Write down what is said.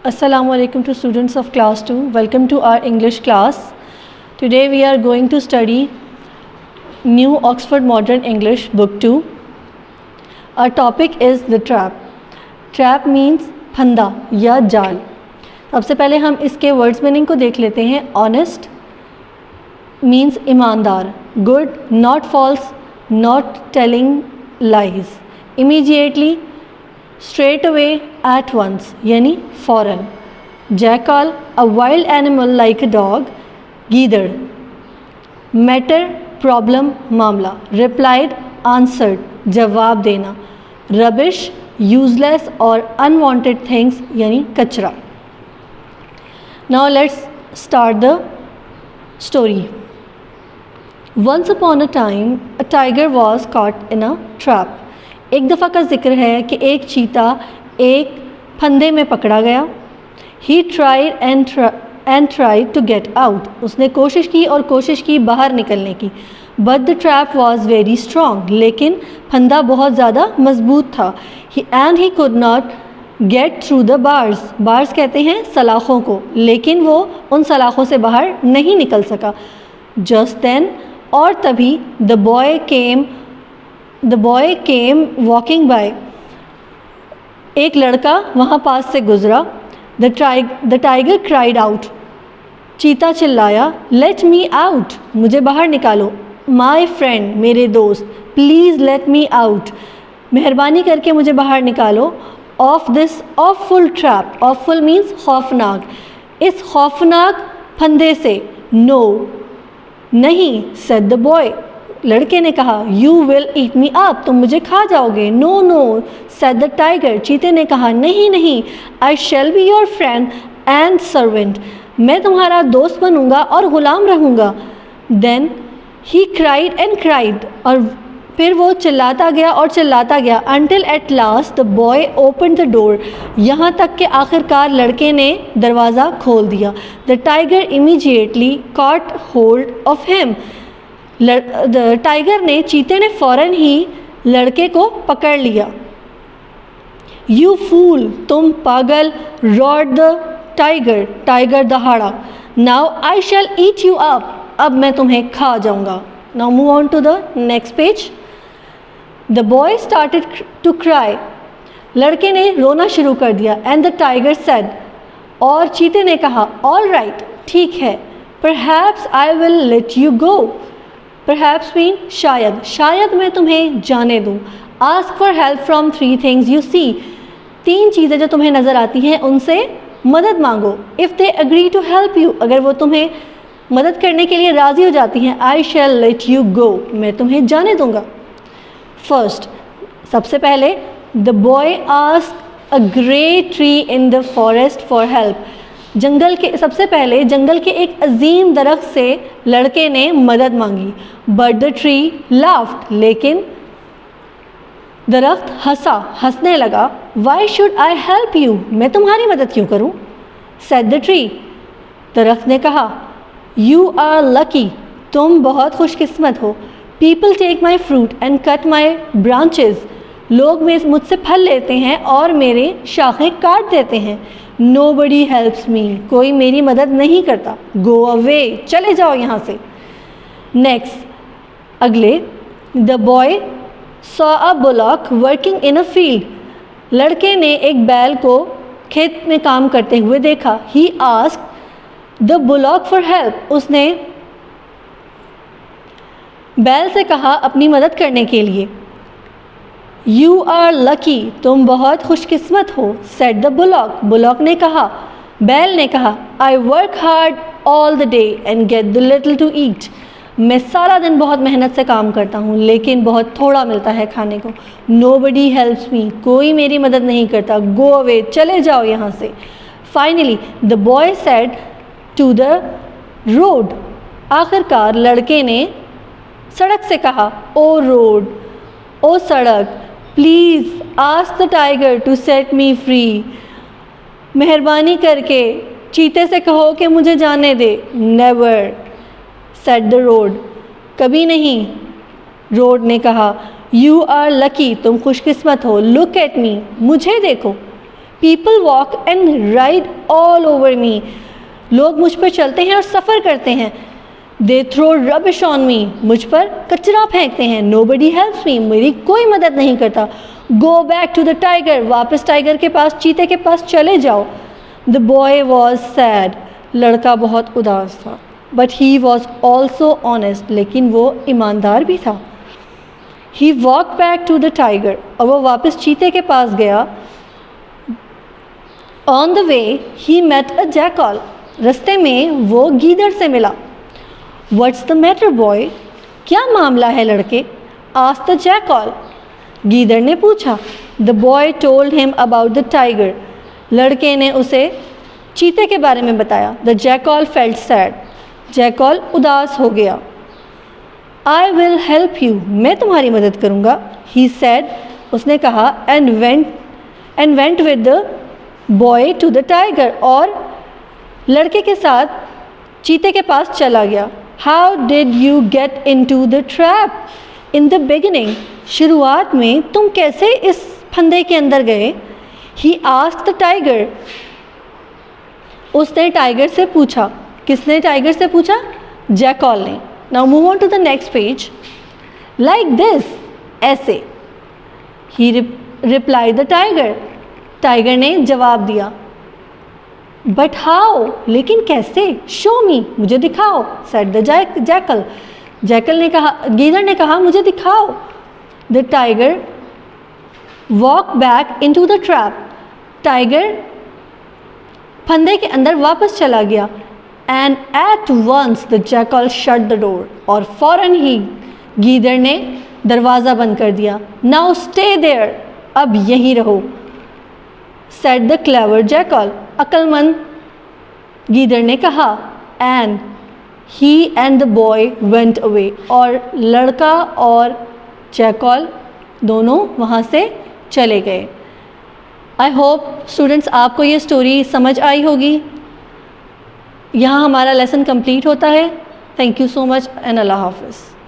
Assalamu alaikum to students of class 2. Welcome to our English class. Today we are going to study New Oxford Modern English Book 2. Our topic is the trap. Trap means फंदा या जाल. सबसे पहले हम इसके words meaning को देख लेते हैं. Honest means ईमानदार. Good, not false, not telling lies. Immediately, straight away, at once यानी फ़ौरन. Jackal, a wild animal like a dog. गीदड़. Matter, problem, मामला. Replied, answered, जवाब देना. Rubbish, useless और unwanted things यानी कचरा. Now let's start the story. Once upon a time, a tiger was caught in a trap. एक दफ़ा का जिक्र है कि एक चीता एक फंदे में पकड़ा गया. He tried and tried to get out. उसने कोशिश की और कोशिश की बाहर निकलने की. But the trap was very strong. लेकिन फंदा बहुत ज़्यादा मजबूत था. And he could not get through the bars. Bars कहते हैं सलाखों को, लेकिन वो उन सलाखों से बाहर नहीं निकल सका. Just then, और तभी the boy came walking by. एक लड़का वहाँ पास से गुजरा. The tiger cried out. चीता चिल्लाया, Let me out. मुझे बाहर निकालो. My friend, मेरे दोस्त, Please let me out. मेहरबानी करके मुझे बाहर निकालो. Of this awful trap. Awful means खौफनाक. इस खौफनाक फंदे से. No. नहीं, said the boy. लड़के ने कहा, You will eat me up. तुम मुझे खा जाओगे. No, no, said the tiger. चीते ने कहा, नहीं नहीं, I shall be your friend and servant. मैं तुम्हारा दोस्त बनूंगा और गुलाम रहूंगा. Then he cried and cried. और फिर वो चिल्लाता गया और चिल्लाता गया. Until at last the boy opened the door. यहाँ तक कि आखिरकार लड़के ने दरवाज़ा खोल दिया. The tiger immediately caught hold of him. Tiger ने, चीते ने फ़ौरन ही लड़के को पकड़ लिया. You fool, तुम पागल. roared the tiger. टाइगर दहाड़ा. Now I shall eat you up. अब मैं तुम्हें खा जाऊंगा. Now move on to the next page. The boy started to cry. लड़के ने रोना शुरू कर दिया. And the tiger said, और चीते ने कहा, all right, ठीक है. Perhaps I will let you go. Perhaps mean शायद. शायद मैं तुम्हें जाने दूँ. Ask for help from 3 things you see. 3 चीज़ें जो तुम्हें नज़र आती हैं उनसे मदद मांगो. If they agree to help you, अगर वो तुम्हें मदद करने के लिए राज़ी हो जाती हैं, I shall let you go. मैं तुम्हें जाने दूँगा. First, सबसे पहले, the boy asked a great tree in the forest for help. सबसे पहले जंगल के एक अजीम दरख्त से लड़के ने मदद मांगी. But the tree laughed. लेकिन दरख्त हंसने लगा. Why should I help you? मैं तुम्हारी मदद क्यों करूं? Said the tree. दरख्त ने कहा, You are lucky. तुम बहुत खुशकिस्मत हो. People take my fruit and cut my branches. लोग मुझसे फल लेते हैं और मेरे शाखें काट देते हैं. Nobody helps me. कोई मेरी मदद नहीं करता. Go away. चले जाओ यहाँ से. Next, अगले, The boy saw a bullock working in a field. लड़के ने एक बैल को खेत में काम करते हुए देखा. He asked the bullock for help. उसने बैल से कहा अपनी मदद करने के लिए. You are lucky. तुम बहुत खुशकिस्मत हो. Said the bullock. बुलॉक ने कहा, बैल ने कहा, I work hard all the day and get the little to eat. मैं सारा दिन बहुत मेहनत से काम करता हूँ लेकिन बहुत थोड़ा मिलता है खाने को. Nobody helps me. कोई मेरी मदद नहीं करता. Go away. चले जाओ यहाँ से. Finally, the boy said to the road. आखिरकार लड़के ने सड़क से कहा, ओ रोड, ओ सड़क, please ask the tiger to set me free. मेहरबानी करके चीते से कहो कि मुझे जाने दे. Never, said the road. कभी नहीं, रोड ने कहा. You are lucky. तुम खुशकिस्मत हो. Look at me. मुझे देखो. People walk and ride all over me, लोग मुझ पर चलते हैं और सफ़र करते हैं। They throw rubbish on me, मुझ पर कचरा फेंकते हैं। नोबडी हेल्प्स मी, मेरी कोई मदद नहीं करता। Go back to the tiger, वापस टाइगर के पास, चीते के पास चले जाओ। द बॉय वॉज सैड, लड़का बहुत उदास था। But he was also honest, लेकिन वो ईमानदार भी था। He walk back to the tiger, और वो वापस चीते के पास गया। On the way he met a jackal, रास्ते में वो गीदड़ से मिला। व्हाट्स द मैटर बॉय, क्या मामला है लड़के? आस्क्ड द जैकल, गीदड़ ने पूछा। The boy told him about the tiger, लड़के ने उसे चीते के बारे में बताया। The jackal felt sad, jackal उदास हो गया। आई विल हेल्प यू, मैं तुम्हारी मदद करूँगा। ही सैड, उसने कहा। And went with the boy to the tiger, और लड़के के साथ चीते के पास चला गया। How did you get into the trap in the beginning, शुरुआत में तुम कैसे इस फंदे के अंदर गए? ही आस्क्ड द टाइगर, उसने टाइगर से पूछा। किसने टाइगर से पूछा? जैकल ने। Now move on to the next page. Like this, ऐसे। He replied the tiger, tiger ने जवाब दिया। बट हाउ, लेकिन कैसे? शो मी, मुझे दिखाओ। सेड द जैकल, जैकल ने कहा, गीदड़ ने कहा, मुझे दिखाओ। The tiger walk back into the trap, tiger फंदे के अंदर वापस चला गया। And at once the jackal shut the door, और फौरन ही गीदड़ ने दरवाज़ा बंद कर दिया। नाउ स्टे देयर, अब यहीं रहो। सेड द क्लेवर जैकल, अक्लमंद गीदड़ ने कहा। And he and the boy went away, और लड़का और जैकल दोनों वहाँ से चले गए। आई होप स्टूडेंट्स आपको ये स्टोरी समझ आई होगी। यहाँ हमारा लेसन कंप्लीट होता है। Thank you so much and अल्लाह हाफिज़।